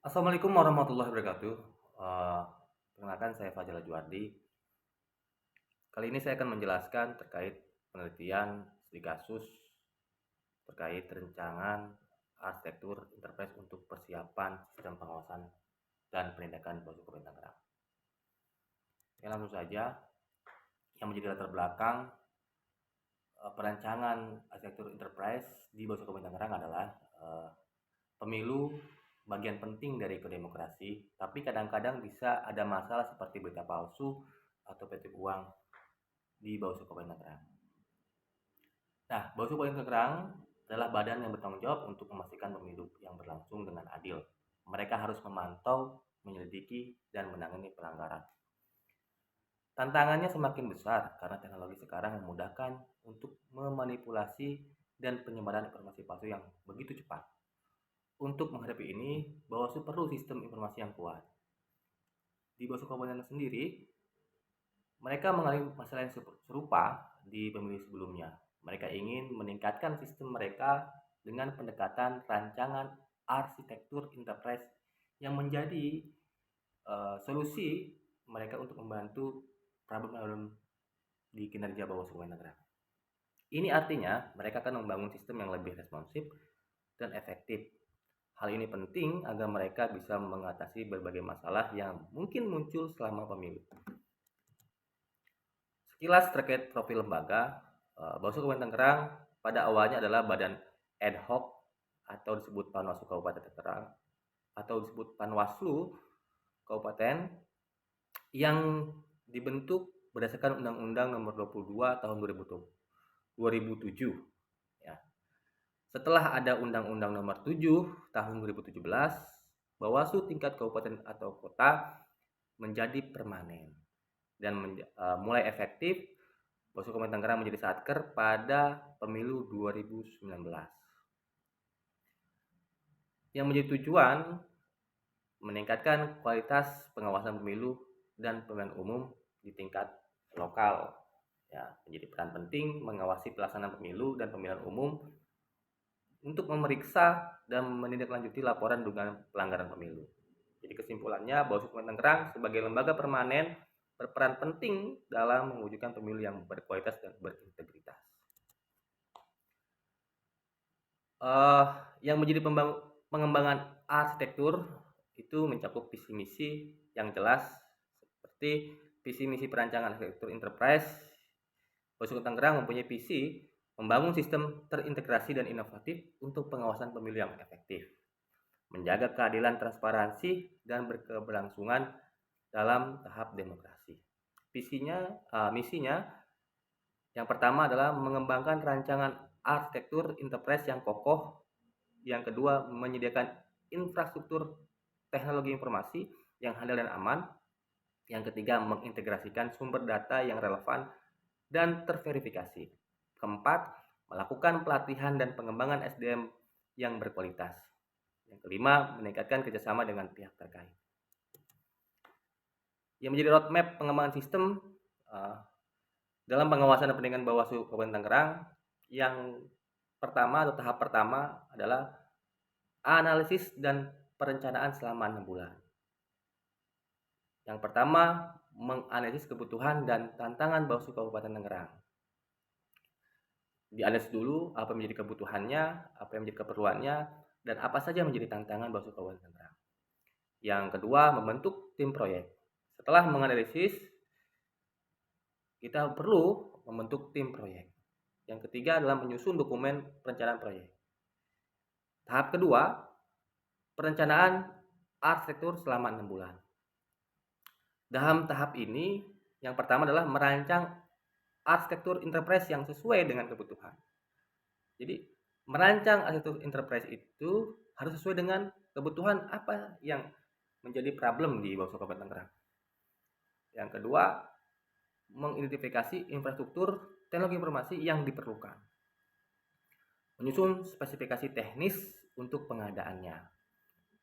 Assalamualaikum warahmatullahi wabarakatuh. Eh, Perkenalkan saya Fajar Juardi. Kali ini saya akan menjelaskan terkait penelitian studi kasus terkait rencangan arsitektur enterprise untuk persiapan sistem pengawasan dan penindakan Bawaslu Kabupaten Tangerang. Ya, langsung saja, yang menjadi latar belakang perancangan arsitektur enterprise di Bawaslu Kabupaten Tangerang adalah pemilu bagian penting dari demokrasi, tapi kadang-kadang bisa ada masalah seperti berita palsu atau politik uang di Bawaslu Kabupaten Tangerang. Nah, Bawaslu Kabupaten Tangerang adalah badan yang bertanggung jawab untuk memastikan pemilu yang berlangsung dengan adil. Mereka harus memantau, menyelidiki, dan menangani pelanggaran. Tantangannya semakin besar karena teknologi sekarang memudahkan untuk memanipulasi dan penyebaran informasi palsu yang begitu cepat. Untuk menghadapi ini, Bawaslu perlu sistem informasi yang kuat. Di Bawaslu Kabupaten sendiri, mereka mengalami masalah yang serupa di pemilu sebelumnya. Mereka ingin meningkatkan sistem mereka dengan pendekatan rancangan arsitektur enterprise yang menjadi solusi mereka untuk membantu problem-problem di kinerja Bawaslu Kabupaten Tangerang. Ini artinya mereka akan membangun sistem yang lebih responsif dan efektif. Hal ini penting agar mereka bisa mengatasi berbagai masalah yang mungkin muncul selama pemilu. Sekilas terkait profil lembaga, Bawaslu Kabupaten Tangerang pada awalnya adalah badan ad hoc atau disebut Panwaslu Kabupaten Tangerang atau disebut Panwaslu Kabupaten yang dibentuk berdasarkan Undang-Undang Nomor 22 Tahun 2007. Ya. Setelah ada Undang-Undang Nomor 7 Tahun 2017, Bawaslu tingkat kabupaten atau kota menjadi permanen dan mulai efektif. Bawaslu Kabupaten Tangerang menjadi satker pada pemilu 2019. Yang menjadi tujuan meningkatkan kualitas pengawasan pemilu dan pemilihan umum di tingkat lokal. Ya, menjadi peran penting mengawasi pelaksanaan pemilu dan pemilihan umum untuk memeriksa dan menindaklanjuti laporan dugaan pelanggaran pemilu. Jadi kesimpulannya, Bawaslu Kabupaten Tangerang sebagai lembaga permanen berperan penting dalam mewujudkan pemilu yang berkualitas dan berintegritas. Yang menjadi pengembangan arsitektur itu mencakup visi misi yang jelas seperti visi misi perancangan arsitektur enterprise. Bawaslu Tangerang mempunyai visi membangun sistem terintegrasi dan inovatif untuk pengawasan pemilu yang efektif, menjaga keadilan, transparansi, dan berkeberlangsungan dalam tahap demokrasi. Misinya yang pertama adalah mengembangkan rancangan arsitektur enterprise yang kokoh. Yang kedua, menyediakan infrastruktur teknologi informasi yang handal dan aman. Yang ketiga, mengintegrasikan sumber data yang relevan dan terverifikasi. Keempat, melakukan pelatihan dan pengembangan SDM yang berkualitas. Yang kelima, meningkatkan kerjasama dengan pihak terkait. Yang menjadi roadmap pengembangan sistem dalam pengawasan dan pendidikan Bawaslu Kabupaten Tangerang, yang pertama atau tahap pertama adalah analisis dan perencanaan selama 6 bulan. Yang pertama, menganalisis kebutuhan dan tantangan Bawaslu Kabupaten Tangerang. Dianalisis dulu apa yang menjadi kebutuhannya, apa yang menjadi keperluannya, dan apa saja yang menjadi tantangan Bawaslu Kabupaten Tangerang. Yang kedua, membentuk tim proyek. Setelah menganalisis, kita perlu membentuk tim proyek. Yang ketiga adalah menyusun dokumen perencanaan proyek. Tahap kedua, perencanaan arsitektur selama 6 bulan. Dalam tahap ini, yang pertama adalah merancang arsitektur enterprise yang sesuai dengan kebutuhan. Jadi, merancang arsitektur enterprise itu harus sesuai dengan kebutuhan apa yang menjadi problem di Bawaslu Kabupaten Tangerang. Yang kedua, mengidentifikasi infrastruktur teknologi informasi yang diperlukan. Menyusun spesifikasi teknis untuk pengadaannya.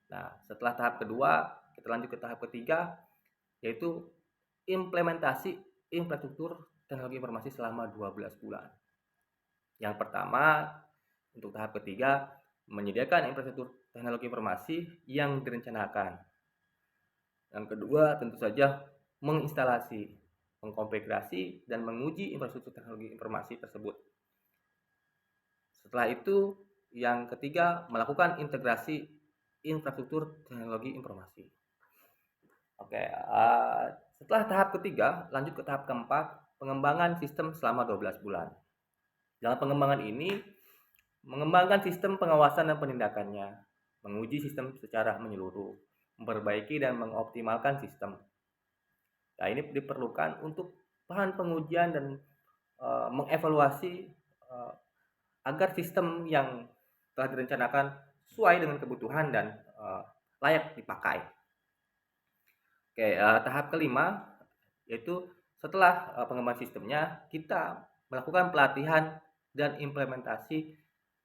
Nah, setelah tahap kedua, kita lanjut ke tahap ketiga, yaitu implementasi infrastruktur teknologi informasi selama 12 bulan. Yang pertama, untuk tahap ketiga, menyediakan infrastruktur teknologi informasi yang direncanakan. Yang kedua, tentu saja menginstalasi, mengkonfigurasi, dan menguji infrastruktur teknologi informasi tersebut. Setelah itu, yang ketiga, melakukan integrasi infrastruktur teknologi informasi. Oke, setelah tahap ketiga, lanjut ke tahap keempat, pengembangan sistem selama 12 bulan. Dalam pengembangan ini, mengembangkan sistem pengawasan dan penindakannya, menguji sistem secara menyeluruh, memperbaiki dan mengoptimalkan sistem. Nah, ini diperlukan untuk bahan pengujian dan mengevaluasi agar sistem yang telah direncanakan sesuai dengan kebutuhan dan layak dipakai. Oke, tahap kelima yaitu setelah pengembangan sistemnya, kita melakukan pelatihan dan implementasi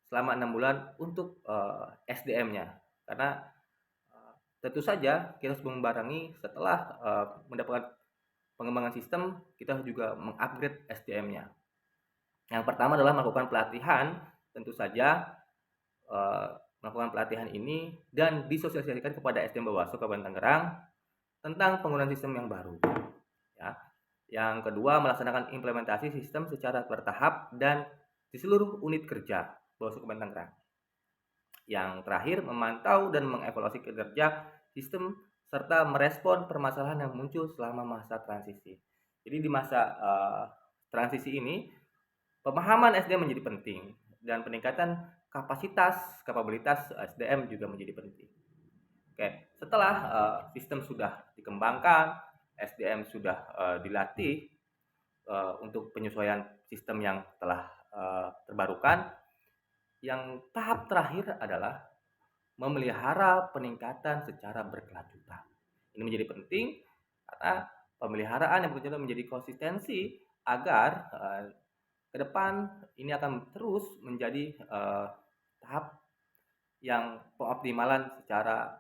selama 6 bulan untuk SDM-nya. Karena tentu saja kita harus membarengi setelah mendapatkan pengembangan sistem, kita juga mengupgrade SDM-nya. Yang pertama adalah melakukan pelatihan, tentu saja melakukan pelatihan ini dan disosialisasikan kepada SDM Bawaslu Kabupaten Tangerang tentang penggunaan sistem yang baru. Ya. Yang kedua, melaksanakan implementasi sistem secara bertahap dan di seluruh unit kerja Bawaslu Kabupaten Tangerang. Yang terakhir, memantau dan mengevaluasi kinerja sistem serta merespon permasalahan yang muncul selama masa transisi. Jadi di masa transisi ini, pemahaman SDM menjadi penting dan peningkatan kapabilitas SDM juga menjadi penting. Oke, setelah sistem sudah dikembangkan, SDM sudah dilatih untuk penyesuaian sistem yang telah terbarukan, yang tahap terakhir adalah memelihara peningkatan secara berkelanjutan. Ini menjadi penting karena pemeliharaan yang berkelanjutan menjadi konsistensi agar ke depan ini akan terus menjadi tahap yang pengoptimalan secara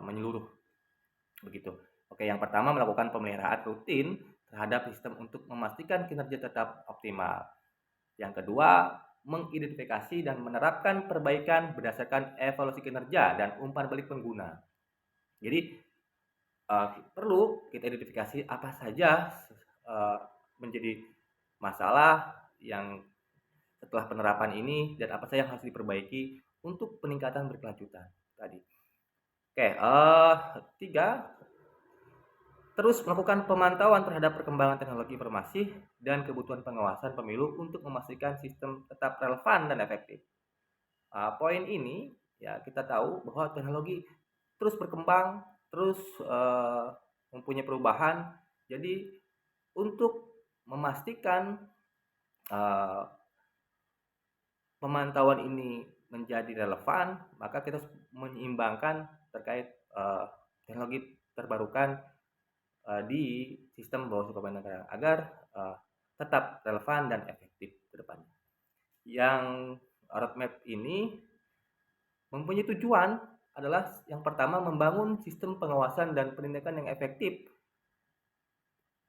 menyeluruh. Begitu. Oke, yang pertama melakukan pemeliharaan rutin terhadap sistem untuk memastikan kinerja tetap optimal. Yang kedua, mengidentifikasi dan menerapkan perbaikan berdasarkan evaluasi kinerja dan umpan balik pengguna. Jadi perlu kita identifikasi apa saja menjadi masalah yang setelah penerapan ini dan apa saja yang harus diperbaiki untuk peningkatan berkelanjutan tadi. Oke, tiga, terus melakukan pemantauan terhadap perkembangan teknologi informasi dan kebutuhan pengawasan pemilu untuk memastikan sistem tetap relevan dan efektif. Poin ini ya kita tahu bahwa teknologi terus berkembang, terus mempunyai perubahan. Jadi untuk memastikan pemantauan ini menjadi relevan, maka kita harus menyeimbangkan terkait teknologi terbarukan di sistem Bawaslu Kabupaten Tangerang agar tetap relevan dan efektif ke depannya. Yang roadmap ini mempunyai tujuan adalah yang pertama membangun sistem pengawasan dan penindakan yang efektif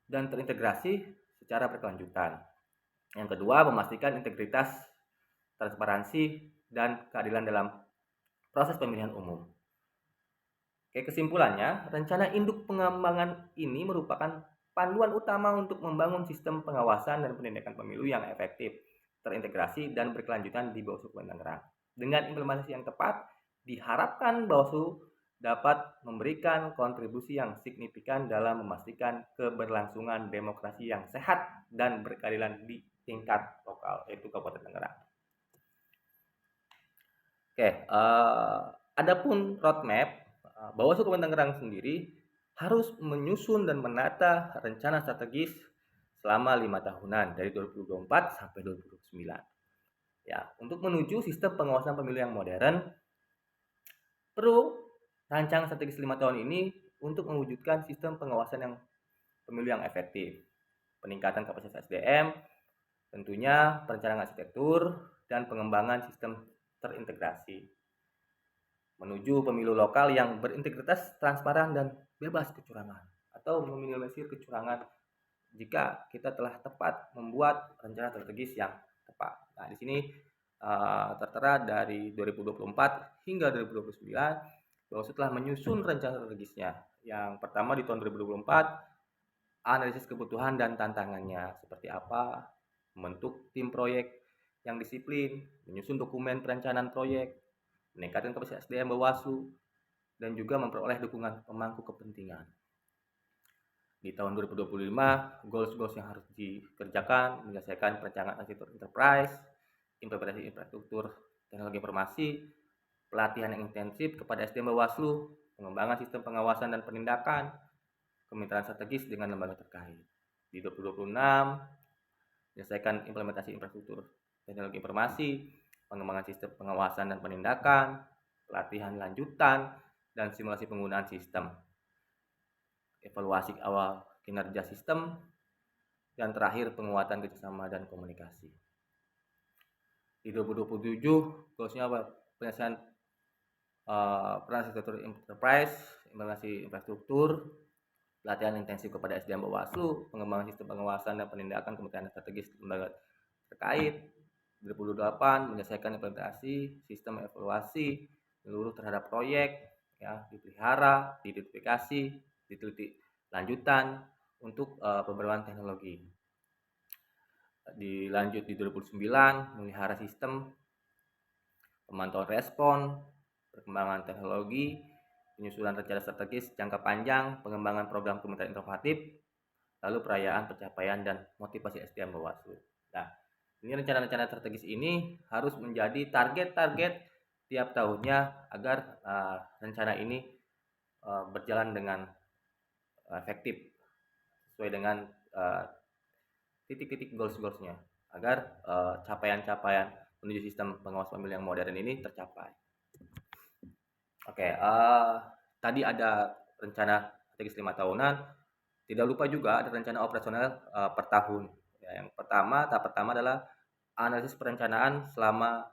dan terintegrasi secara berkelanjutan. Yang kedua, memastikan integritas, transparansi, dan keadilan dalam proses pemilihan umum. Oke, kesimpulannya, rencana induk pengembangan ini merupakan panduan utama untuk membangun sistem pengawasan dan penindakan pemilu yang efektif, terintegrasi, dan berkelanjutan di Bawaslu Kabupaten Tangerang. Dengan implementasi yang tepat, diharapkan Bawaslu dapat memberikan kontribusi yang signifikan dalam memastikan keberlangsungan demokrasi yang sehat dan berkeadilan di tingkat lokal, yaitu Kabupaten Tangerang. Oke, adapun roadmap, Bawaslu Kabupaten Tangerang sendiri harus menyusun dan menata rencana strategis selama 5 tahunan dari 2024 sampai 2029. Ya, untuk menuju sistem pengawasan pemilu yang modern, perlu rancangan strategis 5 tahun ini untuk mewujudkan sistem pengawasan yang pemilu yang efektif, peningkatan kapasitas SDM, tentunya perencanaan arsitektur dan pengembangan sistem terintegrasi menuju pemilu lokal yang berintegritas, transparan, dan bebas kecurangan atau meminimalisir kecurangan jika kita telah tepat membuat rencana strategis yang tepat. Nah, di sini tertera dari 2024 hingga 2029 Bawaslu telah menyusun rencana strategisnya. Yang pertama di tahun 2024, analisis kebutuhan dan tantangannya seperti apa, membentuk tim proyek yang disiplin, menyusun dokumen perencanaan proyek, meningkatkan kapasitas SDM Bawaslu, dan juga memperoleh dukungan pemangku kepentingan. Di tahun 2025, goals-goals yang harus dikerjakan, menyelesaikan perencanaan arsitektur enterprise, implementasi infrastruktur teknologi informasi, pelatihan yang intensif kepada SDM Bawaslu, pengembangan sistem pengawasan dan penindakan, kemitraan strategis dengan lembaga terkait. Di 2026, menyelesaikan implementasi infrastruktur teknologi informasi, pengembangan sistem pengawasan dan penindakan, pelatihan lanjutan, dan simulasi penggunaan sistem, evaluasi awal kinerja sistem, dan terakhir penguatan kerjasama dan komunikasi. Di 2027, goalsnya apa? Penyelesaian peran arsitektur enterprise, implementasi infrastruktur, pelatihan intensif kepada SDM Bawaslu, pengembangan sistem pengawasan dan penindakan kementerian strategis lembaga terkait. 2028 menyelesaikan implementasi sistem evaluasi seluruh terhadap proyek, ya, dipelihara, diidentifikasi, diteliti lanjutan untuk pembaruan teknologi. Dilanjut di 2009 memelihara sistem pemantauan respon, perkembangan teknologi, penyusunan rencana strategis jangka panjang, pengembangan program kementerian inovatif, lalu perayaan pencapaian dan motivasi SDM Bawaslu. Nah, ini rencana-rencana strategis ini harus menjadi target-target tiap tahunnya agar rencana ini berjalan dengan efektif sesuai dengan titik-titik goals-goalsnya agar capaian-capaian menuju sistem pengawasan pemilu yang modern ini tercapai. Oke, tadi ada rencana strategis 5 tahunan. Tidak lupa juga ada rencana operasional per tahun. Ya, yang tahap pertama adalah analisis perencanaan selama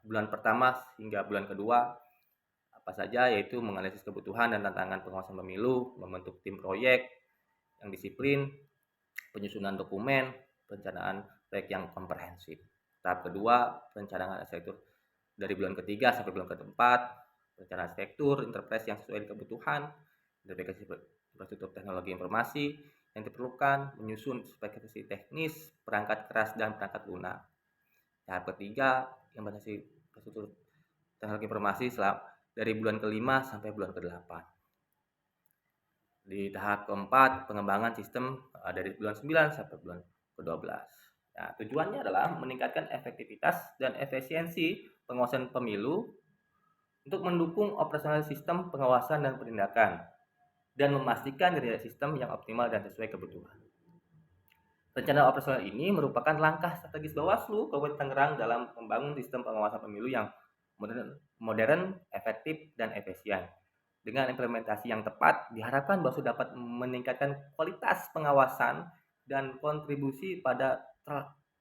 bulan pertama hingga bulan kedua. Apa saja, yaitu menganalisis kebutuhan dan tantangan pengawasan pemilu, membentuk tim proyek yang disiplin, penyusunan dokumen, perencanaan proyek yang komprehensif. Tahap kedua, perencanaan arsitektur dari bulan ketiga sampai bulan keempat, perencanaan arsitektur enterprise yang sesuai dengan kebutuhan, identifikasi infrastruktur teknologi informasi yang diperlukan, menyusun spesifikasi teknis, perangkat keras dan perangkat lunak. Tahap ketiga, implementasi infrastruktur teknologi informasi dari bulan ke-5 sampai bulan ke-8. Di tahap keempat, pengembangan sistem dari bulan 9 sampai bulan ke-12. Nah, tujuannya adalah meningkatkan efektivitas dan efisiensi pengawasan pemilu untuk mendukung operasional sistem pengawasan dan penindakan dan memastikan kinerja sistem yang optimal dan sesuai kebutuhan. Rencana operasional ini merupakan langkah strategis Bawaslu Kabupaten Tangerang dalam membangun sistem pengawasan pemilu yang modern, efektif, dan efisien. Dengan implementasi yang tepat, diharapkan Bawaslu dapat meningkatkan kualitas pengawasan dan kontribusi pada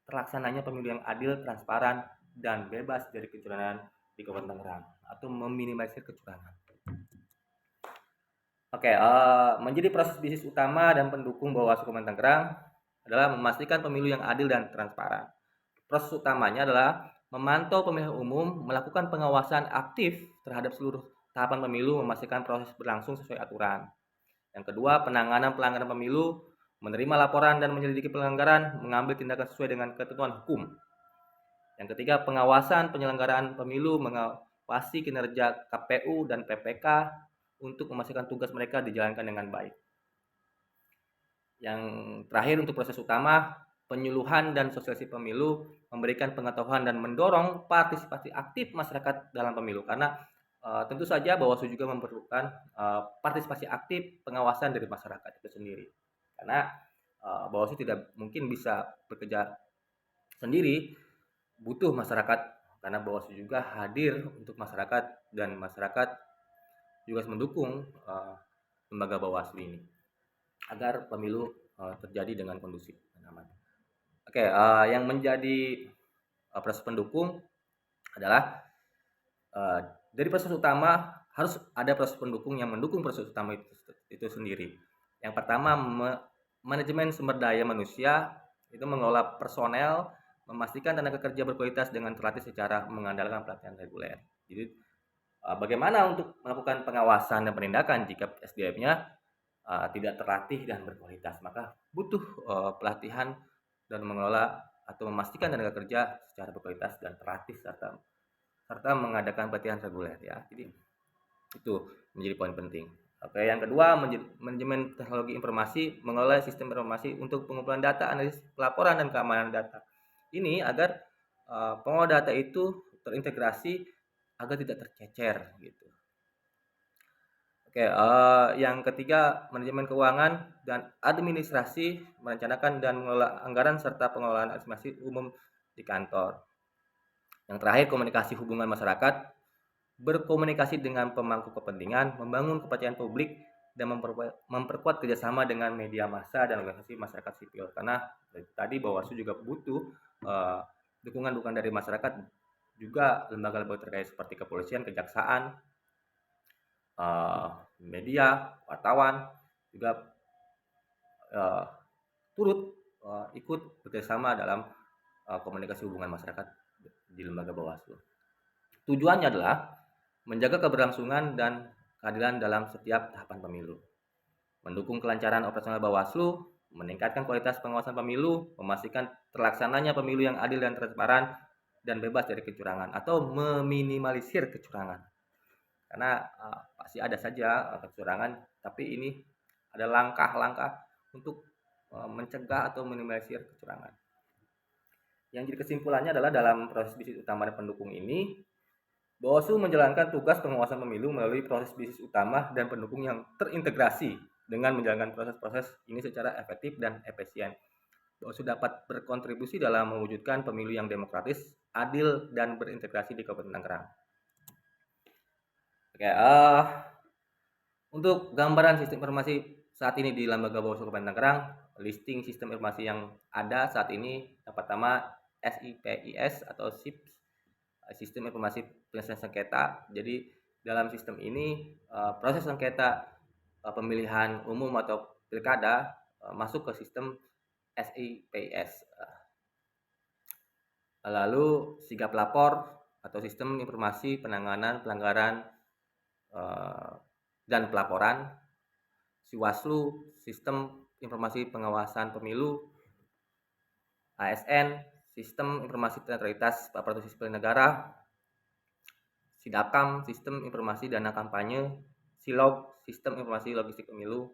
terlaksananya pemilu yang adil, transparan, dan bebas dari kecurangan di Kabupaten Tangerang atau meminimalisir kecurangan. Oke, menjadi proses bisnis utama dan pendukung Bawaslu Kabupaten Tangerang adalah memastikan pemilu yang adil dan transparan. Proses utamanya adalah memantau pemilihan umum, melakukan pengawasan aktif terhadap seluruh tahapan pemilu, memastikan proses berlangsung sesuai aturan. Yang kedua, penanganan pelanggaran pemilu, menerima laporan dan menyelidiki pelanggaran, mengambil tindakan sesuai dengan ketentuan hukum. Yang ketiga, pengawasan penyelenggaraan pemilu, mengawasi kinerja KPU dan PPK untuk memastikan tugas mereka dijalankan dengan baik. Yang terakhir, untuk proses utama, penyuluhan dan sosialisasi pemilu, memberikan pengetahuan dan mendorong partisipasi aktif masyarakat dalam pemilu, karena tentu saja Bawaslu juga memerlukan partisipasi aktif pengawasan dari masyarakat itu sendiri, karena Bawaslu tidak mungkin bisa bekerja sendiri, butuh masyarakat, karena Bawaslu juga hadir untuk masyarakat dan masyarakat juga mendukung lembaga Bawaslu ini agar pemilu terjadi dengan kondusif dan aman. Oke, yang menjadi proses pendukung adalah dari proses utama harus ada proses pendukung yang mendukung proses utama itu sendiri. Yang pertama, manajemen sumber daya manusia itu mengelola personel, memastikan tenaga kerja berkualitas dengan terlatih secara mengandalkan pelatihan reguler. Jadi bagaimana untuk melakukan pengawasan dan penindakan jika SDM-nya tidak terlatih dan berkualitas, maka butuh pelatihan dan mengelola atau memastikan tenaga kerja secara berkualitas dan terlatih serta mengadakan pelatihan reguler ya. Jadi itu menjadi poin penting. Oke, yang kedua, manajemen teknologi informasi, mengelola sistem informasi untuk pengumpulan data, analisis pelaporan dan keamanan data. Ini agar pengelola data itu terintegrasi agar tidak tercecer gitu. Oke, yang ketiga, manajemen keuangan dan administrasi, merencanakan dan mengelola anggaran serta pengelolaan administrasi umum di kantor. Yang terakhir, komunikasi hubungan masyarakat, berkomunikasi dengan pemangku kepentingan, membangun kepercayaan publik, dan memperkuat kerjasama dengan media massa dan organisasi masyarakat sipil. Karena tadi Bawaslu juga butuh dukungan dari masyarakat, juga lembaga-lembaga terkait seperti kepolisian, kejaksaan, media, wartawan juga turut ikut bekerjasama dalam komunikasi hubungan masyarakat di lembaga Bawaslu. Tujuannya adalah menjaga keberlangsungan dan keadilan dalam setiap tahapan pemilu, mendukung kelancaran operasional Bawaslu, meningkatkan kualitas pengawasan pemilu, memastikan terlaksananya pemilu yang adil dan transparan dan bebas dari kecurangan atau meminimalisir kecurangan. Karena pasti ada saja kecurangan, tapi ini ada langkah-langkah untuk mencegah atau minimalisir kecurangan. Yang jadi kesimpulannya adalah dalam proses bisnis utama dan pendukung ini, Bawaslu menjalankan tugas pengawasan pemilu melalui proses bisnis utama dan pendukung yang terintegrasi dengan menjalankan proses-proses ini secara efektif dan efisien. Bawaslu dapat berkontribusi dalam mewujudkan pemilu yang demokratis, adil, dan berintegrasi di Kabupaten Tangerang. Oke, untuk gambaran sistem informasi saat ini di Lembaga Bawaslu Kabupaten Tangerang, listing sistem informasi yang ada saat ini yang pertama SIPIS atau SIPS, sistem informasi penyelesaian sengketa. Jadi dalam sistem ini proses sengketa pemilihan umum atau pilkada masuk ke sistem SIPIS. Lalu sigap lapor atau sistem informasi penanganan pelanggaran dan pelaporan, Siwaslu, sistem informasi pengawasan pemilu, ASN, sistem informasi netralitas aparatur sipil negara, Sidakam, sistem informasi dana kampanye, Silog, sistem informasi logistik pemilu.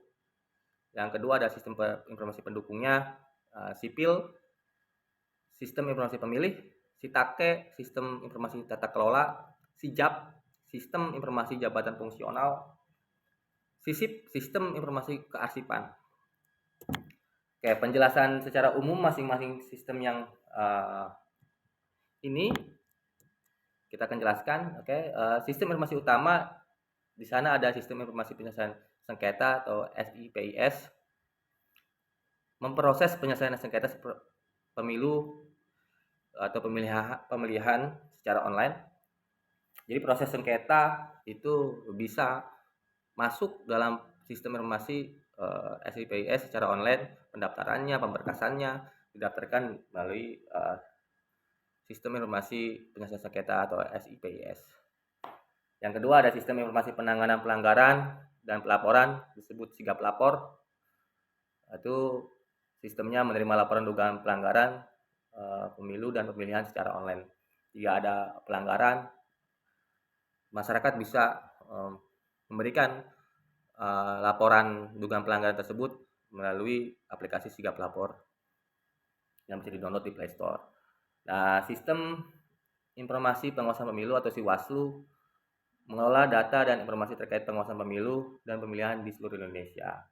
Yang kedua ada sistem informasi pendukungnya, Sipil, sistem informasi pemilih, Sitake, sistem informasi tata kelola, Sijap, sistem informasi jabatan fungsional, Sisip, sistem informasi kearsipan. Oke, penjelasan secara umum masing-masing sistem yang ini kita akan jelaskan. Oke, sistem informasi utama di sana ada sistem informasi penyelesaian sengketa atau SIPIS, memproses penyelesaian sengketa pemilu atau pemilihan secara online. Jadi proses sengketa itu bisa masuk dalam sistem informasi SIPIS secara online, pendaftarannya, pemberkasannya didaftarkan melalui sistem informasi penyelesaian sengketa atau SIPIS. Yang kedua ada sistem informasi penanganan pelanggaran dan pelaporan, disebut sigap lapor. Itu sistemnya menerima laporan dugaan pelanggaran pemilu dan pemilihan secara online. Jika ada pelanggaran, masyarakat bisa memberikan laporan dugaan pelanggaran tersebut melalui aplikasi sigap lapor yang bisa di-download di Play Store. Nah, sistem informasi pengawasan pemilu atau Siwaslu mengelola data dan informasi terkait pengawasan pemilu dan pemilihan di seluruh Indonesia.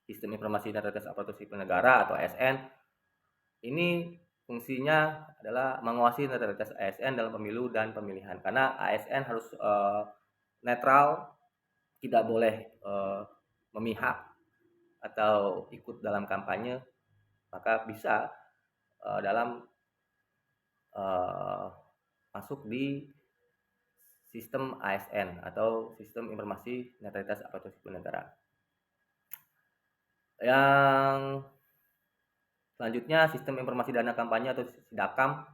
Sistem informasi netralitas aparatur sipil negara atau ASN ini fungsinya adalah mengawasi netralitas ASN dalam pemilu dan pemilihan. Karena ASN harus netral, tidak boleh memihak atau ikut dalam kampanye, maka bisa dalam masuk di sistem ASN atau sistem informasi netralitas aparatur sipil negara. Yang Selanjutnya, sistem informasi dana kampanye atau SIDAKAM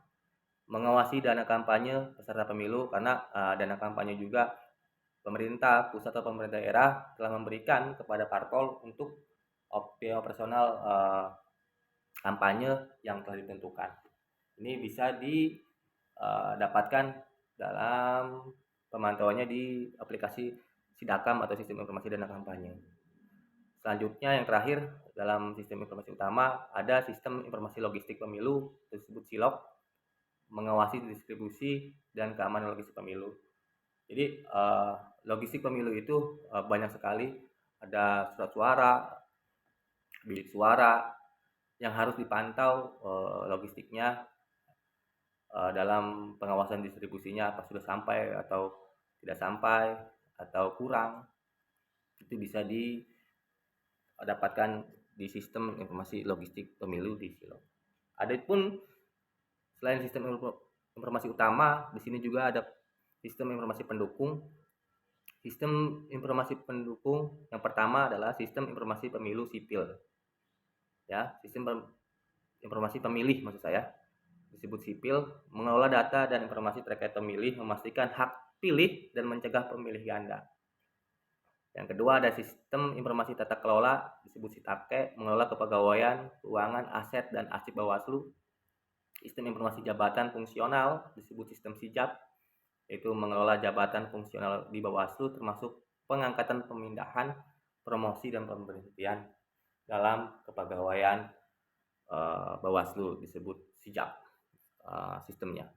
mengawasi dana kampanye peserta pemilu, karena dana kampanye juga pemerintah pusat atau pemerintah daerah telah memberikan kepada parpol untuk biaya operasional kampanye yang telah ditentukan. Ini bisa didapatkan dalam pemantauannya di aplikasi SIDAKAM atau Sistem Informasi Dana Kampanye. Selanjutnya, yang terakhir, dalam sistem informasi utama ada sistem informasi logistik pemilu, disebut SILOP, mengawasi distribusi dan keamanan logistik pemilu. Jadi logistik pemilu itu banyak sekali, ada surat suara, bilik suara yang harus dipantau logistiknya dalam pengawasan distribusinya, apa sudah sampai atau tidak sampai atau kurang, itu bisa dapatkan di sistem informasi logistik pemilu di SILOP. Adapun selain sistem informasi utama, di sini juga ada sistem informasi pendukung. Sistem informasi pendukung yang pertama adalah sistem informasi pemilu sipil. Ya, sistem informasi pemilih maksud saya, disebut sipil, mengelola data dan informasi terkait pemilih, memastikan hak pilih dan mencegah pemilih ganda. Yang kedua ada sistem informasi tata kelola, disebut SITAKE, mengelola kepegawaian, keuangan, aset, dan arsip Bawaslu. Sistem informasi jabatan fungsional, disebut sistem SIJAP, yaitu mengelola jabatan fungsional di Bawaslu, termasuk pengangkatan, pemindahan, promosi, dan pemberhentian dalam kepegawaian Bawaslu, disebut SIJAP sistemnya.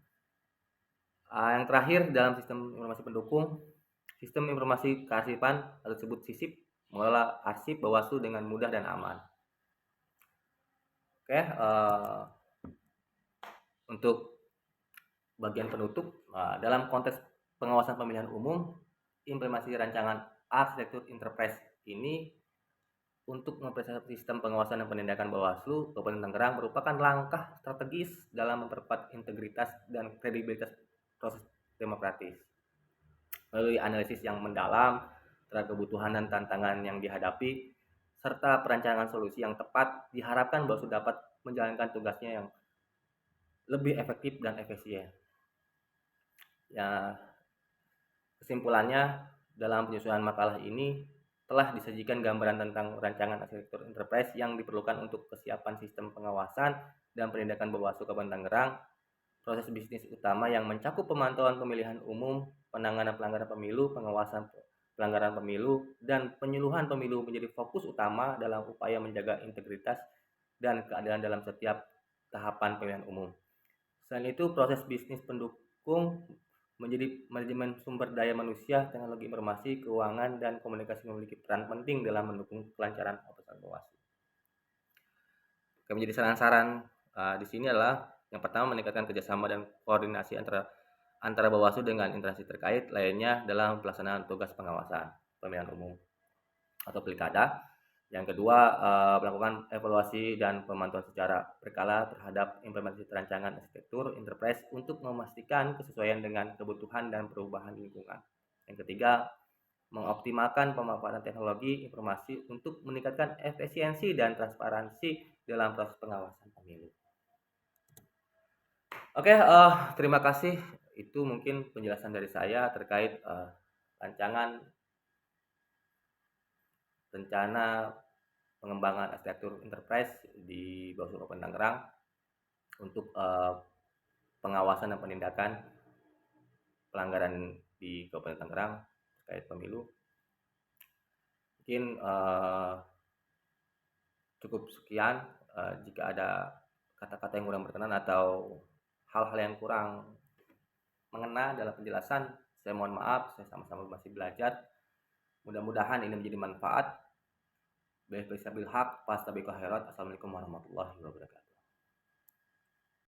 Yang terakhir dalam sistem informasi pendukung, sistem informasi kearsipan atau disebut SISIP, mengelola arsip Bawaslu dengan mudah dan aman. Oke, untuk bagian penutup, dalam konteks pengawasan pemilihan umum, implementasi rancangan arsitektur enterprise ini untuk mempersiapkan sistem pengawasan dan penindakan Bawaslu Kabupaten Tangerang merupakan langkah strategis dalam memperkuat integritas dan kredibilitas proses demokratis. Melalui analisis yang mendalam terhadap kebutuhan dan tantangan yang dihadapi, serta perancangan solusi yang tepat, diharapkan Bawaslu dapat menjalankan tugasnya yang lebih efektif dan efisien. Ya, kesimpulannya, dalam penyusunan makalah ini telah disajikan gambaran tentang rancangan arsitektur enterprise yang diperlukan untuk kesiapan sistem pengawasan dan penindakan Bawaslu Kabupaten Tangerang, proses bisnis utama yang mencakup pemantauan pemilihan umum, penanganan pelanggaran pemilu, pengawasan pelanggaran pemilu, dan penyuluhan pemilu menjadi fokus utama dalam upaya menjaga integritas dan keadilan dalam setiap tahapan pemilihan umum. Selain itu, proses bisnis pendukung menjadi manajemen sumber daya manusia, teknologi informasi, keuangan, dan komunikasi memiliki peran penting dalam mendukung kelancaran operasi Bawaslu. Menjadi saran-saran di sini adalah yang pertama, meningkatkan kerjasama dan koordinasi antara Bawaslu dengan instansi terkait lainnya dalam pelaksanaan tugas pengawasan pemilihan umum atau pilkada. Yang kedua, melakukan evaluasi dan pemantauan secara berkala terhadap implementasi rancangan arsitektur enterprise untuk memastikan kesesuaian dengan kebutuhan dan perubahan lingkungan. Yang ketiga, mengoptimalkan pemanfaatan teknologi informasi untuk meningkatkan efisiensi dan transparansi dalam proses pengawasan pemilu. Oke, terima kasih. Itu mungkin penjelasan dari saya terkait rancangan rencana pengembangan arsitektur enterprise di Bawaslu Kabupaten Tangerang untuk pengawasan dan penindakan pelanggaran di Kabupaten Tangerang terkait pemilu. Mungkin cukup sekian. Jika ada kata-kata yang kurang berkenan atau hal-hal yang kurang mengena dalam penjelasan, saya mohon maaf. Saya sama-sama masih belajar. Mudah-mudahan ini menjadi manfaat. Assalamualaikum warahmatullahi wabarakatuh.